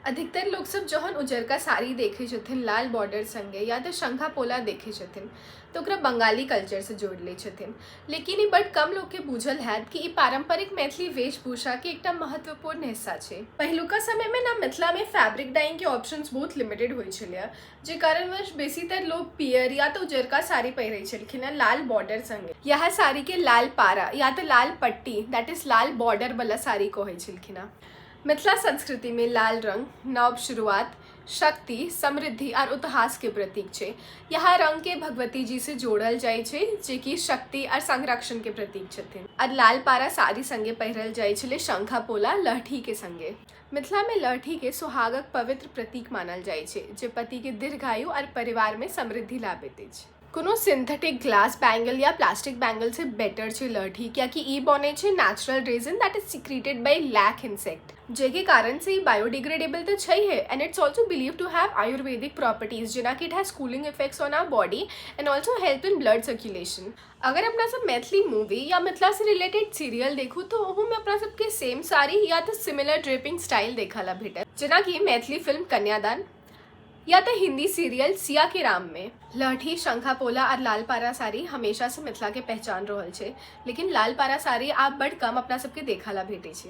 अधिकतर लोग सब जहन उजरका साड़ी देखे छथिन लाल बॉर्डर संगे या तो शंखा पोला देखे छथिन तो ओकरा बंगाली कल्चर से जोड़ ले छथिन। लेकिन ई बड कम लोग के बुझल है कि ई पारंपरिक मैथिली वेशभूषा के एकटा महत्वपूर्ण हिस्सा छे। पहिलुका समय में ना मिथिला में फैब्रिक डाइंग के ऑप्शंस बहुत लिमिटेड होय छलै, जे कारणवश बेसीतर लोग पियर या तो उजरका साड़ी पहिरै छलखिन है लाल बॉर्डर संगे। यह साड़ी के लाल पारा या तो लाल पट्टी दैट इज लाल बॉर्डर वाला साड़ी कहै छलखिन। मिथिला संस्कृति में लाल रंग नव शुरुआत, शक्ति, समृद्धि और इतिहास के प्रतीक छे। यह रंग के भगवती जी से जोड़ल जाय छे, जे कि शक्ति और संरक्षण के प्रतीक छथिन। और लाल पारा साड़ी संगे पहिरल जाय छले शंखा पोला लहठी के संगे। मिथिला में लहठी के सुहागक पवित्र प्रतीक मानल जाय छे, जे पति के दीर्घायु और परिवार में समृद्धि लाबैत अछि। कोनो सिंथेटिक ग्लास बैंगल या प्लास्टिक बैंगल से बेटर छे लहठी, क्योंकि ई बने छे natural resin that is secreted by lac insect, जेके कारण से बायोडिग्रेडेबल तो छै है and it's also believe to have ayurvedic properties, जेना कि it has cooling effects on our body and also help in blood circulation. अगर अपना सब मैथिली मूवी या मिथिला से रिलेटेड सीरियल देखू तो ओहू में अपना सबके सेम साड़ी या तो सिमिलर ड्रेपिंग स्टाइल देखला भेटत, जेना कि मैथिली फिल्म कन्यादान या तो हिंदी सीरियल सिया के राम में। लहठी, शंखा पोला और लाल पारा साड़ी हमेशा से मिथिला के पहचान रहल छे, लेकिन लाल पारा साड़ी आप बड़ कम अपना सबके देखला भेटे छे।